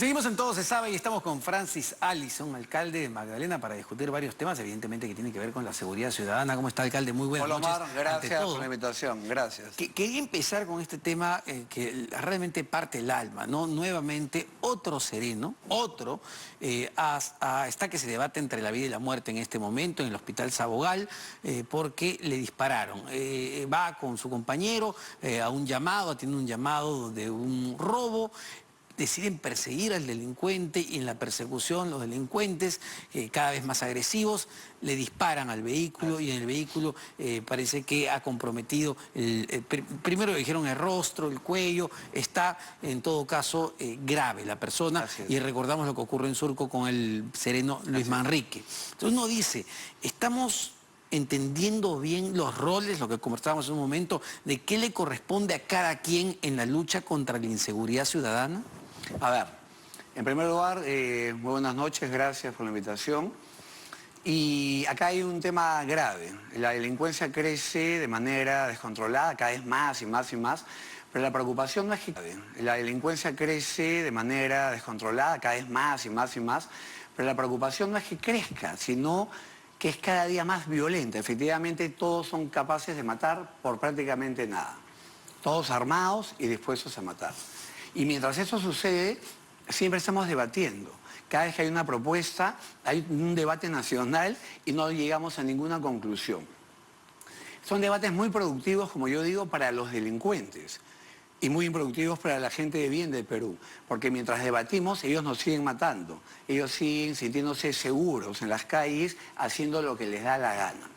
Seguimos en Todo se sabe y estamos con Francis Allison, alcalde de Magdalena, para discutir varios temas, evidentemente que tienen que ver con la seguridad ciudadana. ¿Cómo está, alcalde? Muy buenas noches. Hola, Omar, gracias por la invitación, gracias. Quería empezar con este tema que realmente parte el alma, ¿no? Nuevamente, otro sereno, está que se debate entre la vida y la muerte en este momento en el Hospital Sabogal, porque le dispararon. Va con su compañero atiende un llamado de un robo. Deciden perseguir al delincuente y en la persecución los delincuentes, cada vez más agresivos, le disparan al vehículo y en el vehículo parece que ha comprometido, primero le dijeron el rostro, el cuello, está en todo caso grave la persona y recordamos lo que ocurrió en Surco con el sereno Luis Manrique. Entonces uno dice, estamos entendiendo bien los roles, lo que conversábamos en un momento, de qué le corresponde a cada quien en la lucha contra la inseguridad ciudadana. A ver, en primer lugar, muy buenas noches, gracias por la invitación. Y acá hay un tema grave. La delincuencia crece de manera descontrolada, cada vez más y más y más, pero la preocupación no es que... La delincuencia crece de manera descontrolada, cada vez más y más y más, pero la preocupación no es que crezca, sino que es cada día más violenta. Efectivamente, todos son capaces de matar por prácticamente nada. Todos armados y dispuestos a matar. Y mientras eso sucede, siempre estamos debatiendo. Cada vez que hay una propuesta, hay un debate nacional y no llegamos a ninguna conclusión. Son debates muy productivos, como yo digo, para los delincuentes y muy improductivos para la gente de bien del Perú, porque mientras debatimos, ellos nos siguen matando. Ellos siguen sintiéndose seguros en las calles, haciendo lo que les da la gana.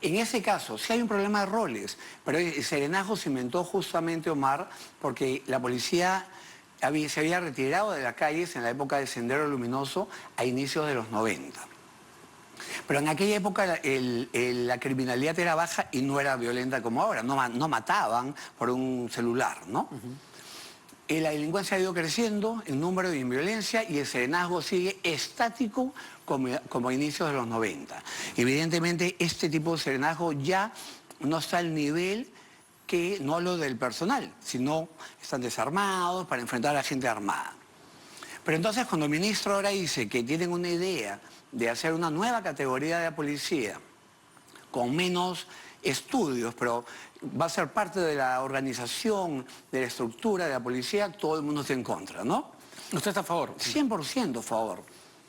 En ese caso, sí hay un problema de roles, pero el serenazgo se inventó justamente, Omar, porque la policía se había retirado de las calles en la época del Sendero Luminoso a inicios de los 90. Pero en aquella época la criminalidad era baja y no era violenta como ahora, no mataban por un celular, ¿no? La delincuencia ha ido creciendo en número y en violencia y el serenazgo sigue estático como a inicios de los 90. Evidentemente este tipo de serenazgo ya no está al nivel que, no hablo del personal, sino están desarmados para enfrentar a la gente armada. Pero entonces cuando el ministro ahora dice que tienen una idea de hacer una nueva categoría de la policía con menos estudios, pero va a ser parte de la organización, de la estructura de la policía, todo el mundo está en contra, ¿no? ¿Usted está a favor? 100% a favor.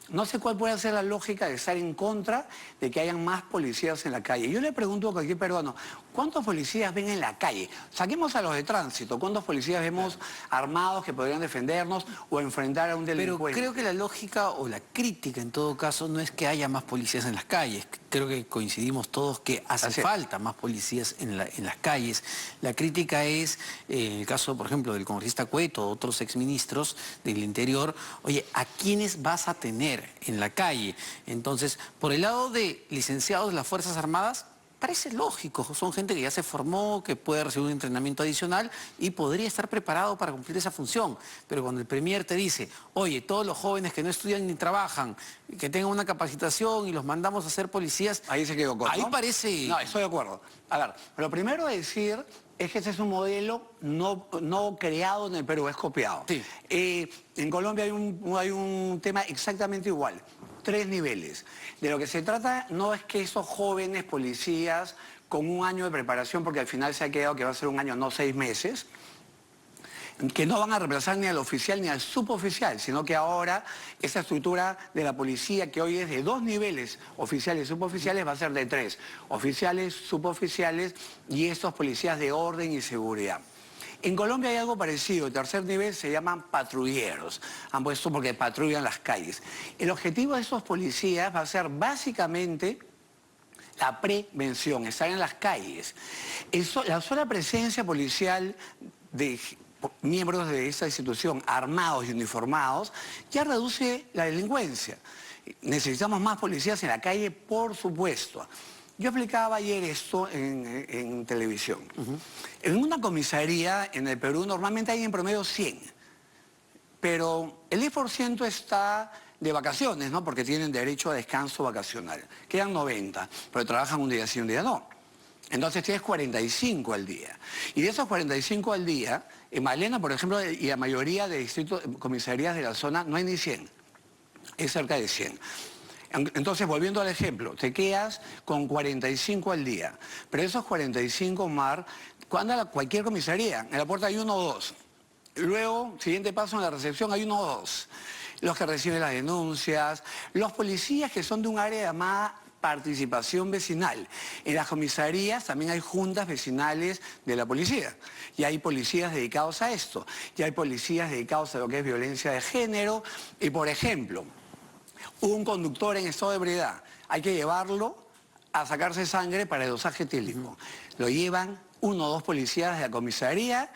No sé cuál puede ser la lógica de estar en contra de que hayan más policías en la calle. Yo le pregunto a cualquier peruano, ¿cuántos policías ven en la calle? Saquemos a los de tránsito, ¿cuántos policías vemos armados que podrían defendernos o enfrentar a un delincuente? Pero creo que la lógica o la crítica en todo caso no es que haya más policías en las calles. Creo que coincidimos todos que hace falta más policías en las calles. La crítica es, en el caso, por ejemplo, del congresista Cueto, otros exministros del Interior, oye, ¿a quiénes vas a tener en la calle? Entonces, por el lado de licenciados de las Fuerzas Armadas, parece lógico, son gente que ya se formó, que puede recibir un entrenamiento adicional y podría estar preparado para cumplir esa función. Pero cuando el premier te dice, oye, todos los jóvenes que no estudian ni trabajan, que tengan una capacitación y los mandamos a ser policías... Ahí se equivocó, ¿no? Ahí parece... No, estoy de acuerdo. A ver, lo primero a decir es que ese es un modelo no creado en el Perú, es copiado. Sí. En Colombia hay un tema exactamente igual. 3 niveles. De lo que se trata no es que esos jóvenes policías con un año de preparación, porque al final se ha quedado que va a ser un año, no 6 meses, que no van a reemplazar ni al oficial ni al suboficial, sino que ahora esa estructura de la policía, que hoy es de 2 niveles, oficiales y suboficiales, va a ser de 3. Oficiales, suboficiales y estos policías de orden y seguridad. En Colombia hay algo parecido, el tercer nivel se llaman patrulleros, han puesto porque patrullan las calles. El objetivo de estos policías va a ser básicamente la prevención, estar en las calles. La sola presencia policial de miembros de esta institución armados y uniformados ya reduce la delincuencia. Necesitamos más policías en la calle, por supuesto. Yo explicaba ayer esto en televisión. En una comisaría en el Perú normalmente hay en promedio 100, pero el 10% está de vacaciones, ¿no? Porque tienen derecho a descanso vacacional. Quedan 90, pero trabajan un día sí, un día no. Entonces tienes 45 al día. Y de esos 45 al día, en Malena, por ejemplo, y la mayoría de distritos, comisarías de la zona, no hay ni 100. Es cerca de 100. Entonces, volviendo al ejemplo, te quedas con 45 al día. Pero esos 45, Mar, cuando anda cualquier comisaría, en la puerta hay 1 o 2. Luego, siguiente paso, en la recepción hay 1 o 2. Los que reciben las denuncias, los policías que son de un área llamada participación vecinal. En las comisarías también hay juntas vecinales de la policía. Y hay policías dedicados a esto. Y hay policías dedicados a lo que es violencia de género. Y, por ejemplo, un conductor en estado de ebriedad, hay que llevarlo a sacarse sangre para el dosaje etílico. Lo llevan 1 o 2 policías de la comisaría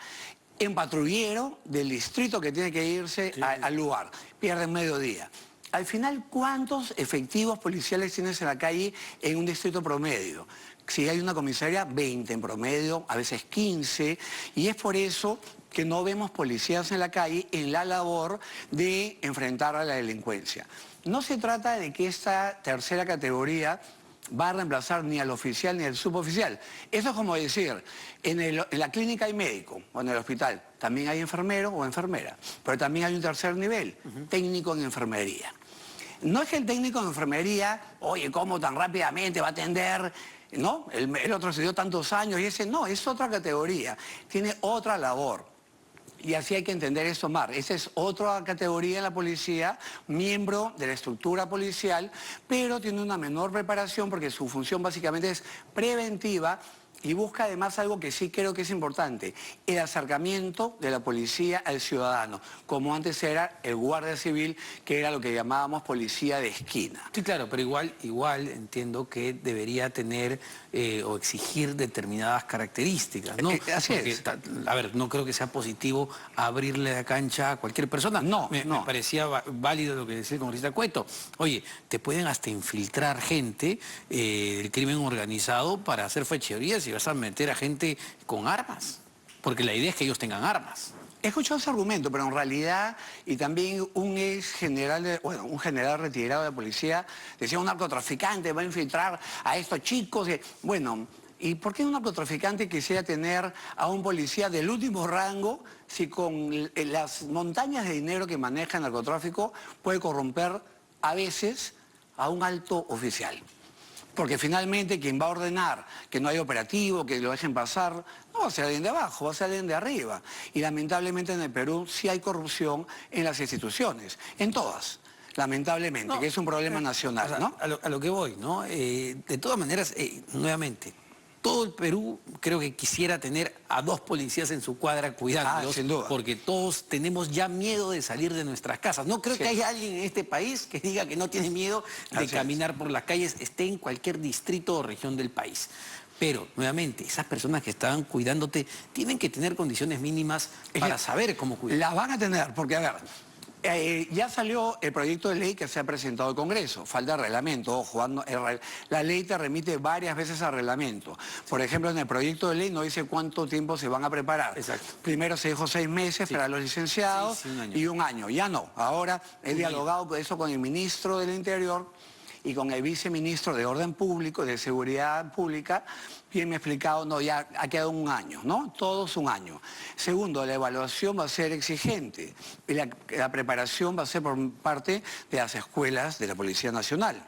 en patrullero del distrito que tiene que irse al lugar. Pierden medio día. Al final, ¿cuántos efectivos policiales tienes en la calle en un distrito promedio? Si hay una comisaría, 20 en promedio, a veces 15, y es por eso que no vemos policías en la calle en la labor de enfrentar a la delincuencia. No se trata de que esta tercera categoría va a reemplazar ni al oficial ni al suboficial. Eso es como decir, en la clínica hay médico, o en el hospital, también hay enfermero o enfermera, pero también hay un tercer nivel, técnico en enfermería. No es que el técnico de enfermería, oye, ¿cómo tan rápidamente va a atender? ¿No? El otro se dio tantos años y ese no, es otra categoría, tiene otra labor. Y así hay que entender eso, Mar. Esa es otra categoría en la policía, miembro de la estructura policial, pero tiene una menor preparación porque su función básicamente es preventiva y busca además algo que sí creo que es importante, el acercamiento de la policía al ciudadano, como antes era el guardia civil, que era lo que llamábamos policía de esquina. Sí, claro, pero igual entiendo que debería tener o exigir determinadas características, ¿no? Así Porque, es. a ver, no creo que sea positivo abrirle la cancha a cualquier persona. No. Me parecía válido lo que decía el congresista Cueto. Oye, te pueden hasta infiltrar gente del crimen organizado para hacer fechorías y vas a meter a gente con armas. Porque la idea es que ellos tengan armas. He escuchado ese argumento, pero en realidad, y también un general retirado de la policía, decía un narcotraficante va a infiltrar a estos chicos. Bueno, ¿y por qué un narcotraficante quisiera tener a un policía del último rango si con las montañas de dinero que maneja el narcotráfico puede corromper a veces a un alto oficial? Porque finalmente quien va a ordenar que no haya operativo, que lo dejen pasar, no va a ser alguien de abajo, va a ser alguien de arriba. Y lamentablemente en el Perú sí hay corrupción en las instituciones, en todas, lamentablemente, que es un problema nacional, o sea, ¿no? A lo que voy, ¿no? De todas maneras, nuevamente, todo el Perú creo que quisiera tener a 2 policías en su cuadra cuidándolos, sin duda. porque todos tenemos ya miedo de salir de nuestras casas. No creo que haya alguien en este país que diga que no tiene miedo de caminar por las calles, esté en cualquier distrito o región del país. Pero, nuevamente, esas personas que están cuidándote tienen que tener condiciones mínimas para saber cómo cuidar. Las van a tener, porque a ver, ya salió el proyecto de ley que se ha presentado al Congreso, falta reglamento, ojo, la ley te remite varias veces al reglamento. Por ejemplo, en el proyecto de ley no dice cuánto tiempo se van a preparar. Exacto. Primero se dijo 6 meses para los licenciados y un año. Ya no, ahora he dialogado eso con el ministro del Interior y con el viceministro de Orden Público, de Seguridad Pública, y me ha explicado, no, ya ha quedado un año, ¿no? Todos un año. Segundo, la evaluación va a ser exigente y la preparación va a ser por parte de las escuelas de la Policía Nacional.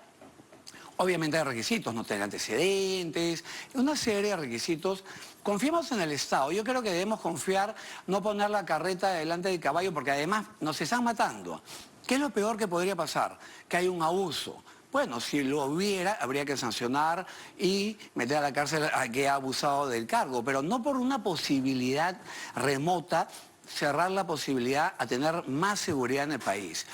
Obviamente hay requisitos, no tener antecedentes, una serie de requisitos. Confiemos en el Estado. Yo creo que debemos confiar, no poner la carreta delante del caballo, porque además nos están matando. ¿Qué es lo peor que podría pasar? Que hay un abuso. Bueno, si lo hubiera, habría que sancionar y meter a la cárcel a que ha abusado del cargo, pero no por una posibilidad remota cerrar la posibilidad a tener más seguridad en el país.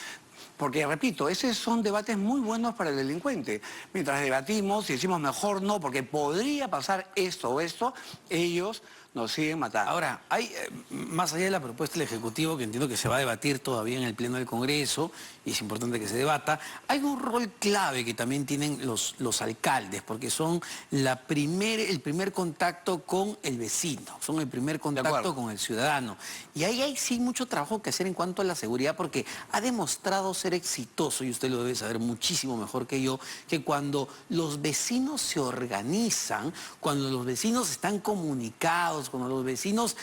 Porque, repito, esos son debates muy buenos para el delincuente. Mientras debatimos y decimos mejor no, porque podría pasar esto o esto, ellos nos siguen matando. Ahora, hay, más allá de la propuesta del Ejecutivo, que entiendo que se va a debatir todavía en el Pleno del Congreso, y es importante que se debata, hay un rol clave que también tienen los alcaldes, porque son el primer contacto con el vecino, son el primer contacto con el ciudadano. Y ahí hay sí mucho trabajo que hacer en cuanto a la seguridad, porque ha demostrado ser exitoso, y usted lo debe saber muchísimo mejor que yo, que cuando los vecinos se organizan, cuando los vecinos están comunicados, cuando los vecinos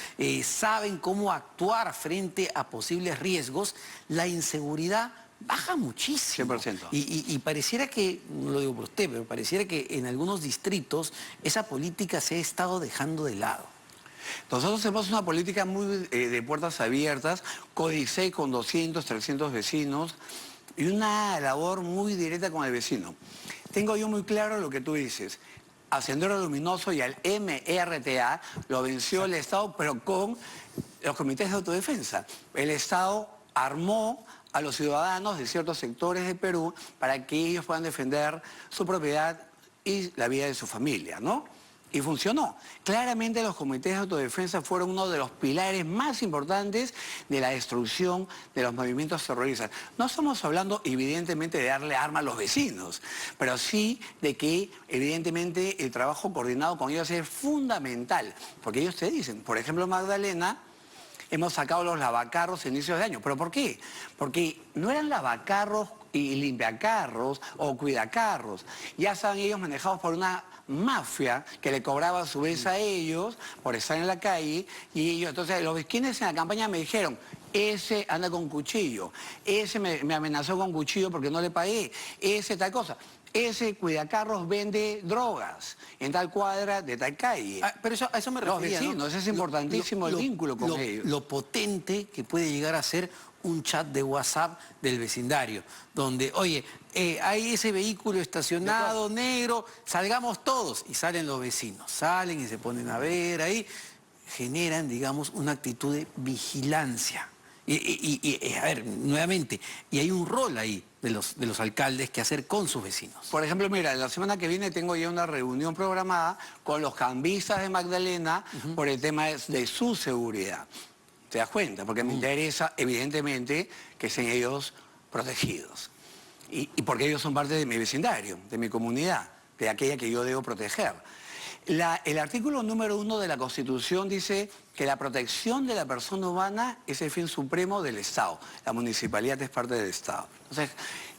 saben cómo actuar frente a posibles riesgos, la inseguridad baja muchísimo. 100%. Y pareciera que, no lo digo por usted, pero pareciera que en algunos distritos esa política se ha estado dejando de lado. Nosotros tenemos una política muy de puertas abiertas, Códice con 200, 300 vecinos y una labor muy directa con el vecino. Tengo yo muy claro lo que tú dices. A Sendero Luminoso y al MRTA lo venció el Estado, pero con los comités de autodefensa. El Estado armó a los ciudadanos de ciertos sectores de Perú para que ellos puedan defender su propiedad y la vida de su familia, ¿no? Y funcionó. Claramente los comités de autodefensa fueron uno de los pilares más importantes de la destrucción de los movimientos terroristas. No estamos hablando evidentemente de darle arma a los vecinos, pero sí de que evidentemente el trabajo coordinado con ellos es fundamental, porque ellos te dicen, por ejemplo, Magdalena, hemos sacado los lavacarros a inicios de año. ¿Pero por qué? Porque no eran lavacarros y limpiacarros o cuidacarros. Ya estaban ellos manejados por una mafia que le cobraba a su vez a ellos por estar en la calle y ellos, entonces los vecinos en la campaña me dijeron, ese anda con cuchillo, ese me amenazó con cuchillo porque no le pagué, ese tal cosa. Ese cuidacarros vende drogas en tal cuadra de tal calle. Pero a eso me refería, los vecinos, ¿no? es importantísimo el vínculo con ellos. Lo potente que puede llegar a ser un chat de WhatsApp del vecindario, donde, oye, hay ese vehículo estacionado negro, salgamos todos, y salen los vecinos, salen y se ponen a ver ahí, generan, digamos, una actitud de vigilancia. A ver, nuevamente, y hay un rol ahí de los alcaldes que hacer con sus vecinos. Por ejemplo, mira, la semana que viene tengo ya una reunión programada con los cambistas de Magdalena por el tema de su seguridad. ¿Te das cuenta? Porque me interesa, evidentemente, que sean ellos protegidos. Y porque ellos son parte de mi vecindario, de mi comunidad, de aquella que yo debo proteger. El artículo número 1 de la Constitución dice que la protección de la persona humana es el fin supremo del Estado. La municipalidad es parte del Estado. Entonces,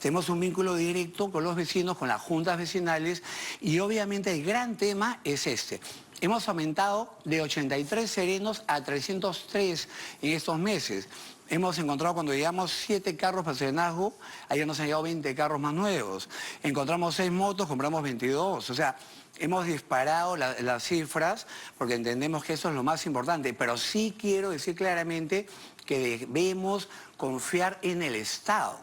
tenemos un vínculo directo con los vecinos, con las juntas vecinales, y obviamente el gran tema es este. Hemos aumentado de 83 serenos a 303 en estos meses. Hemos encontrado, cuando llegamos 7 carros para serenazgo, ayer nos han llegado 20 carros más nuevos. Encontramos 6 motos, compramos 22. O sea, hemos disparado las cifras porque entendemos que eso es lo más importante. Pero sí quiero decir claramente que debemos confiar en el Estado.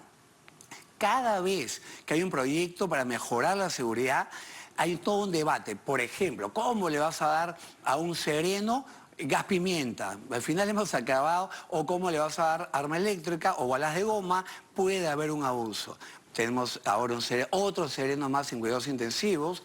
Cada vez que hay un proyecto para mejorar la seguridad, hay todo un debate. Por ejemplo, ¿cómo le vas a dar a un sereno gas pimienta? Al final hemos acabado, o cómo le vas a dar arma eléctrica o balas de goma, puede haber un abuso. Tenemos ahora otro sereno más en cuidados intensivos.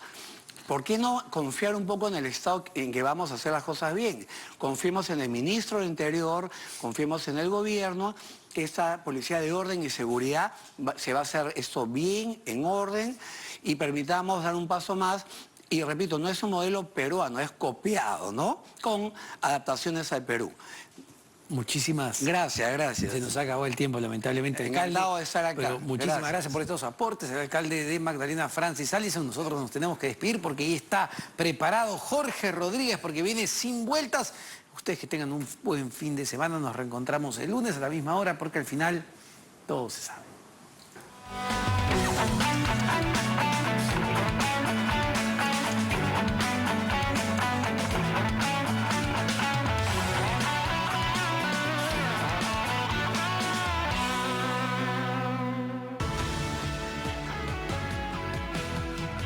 ¿Por qué no confiar un poco en el Estado en que vamos a hacer las cosas bien? Confiemos en el ministro del Interior, confiemos en el gobierno, que esta policía de orden y seguridad se va a hacer esto bien, en orden, y permitamos dar un paso más. Y repito, no es un modelo peruano, es copiado, ¿no? Con adaptaciones al Perú. Muchísimas gracias. Se nos acabó el tiempo, lamentablemente. Encantado de estar acá. Pero muchísimas gracias por estos aportes. El alcalde de Magdalena, Francis Allison. Nosotros nos tenemos que despedir porque ahí está preparado Jorge Rodríguez, porque viene sin vueltas. Ustedes que tengan un buen fin de semana. Nos reencontramos el lunes a la misma hora, porque al final todo se sabe.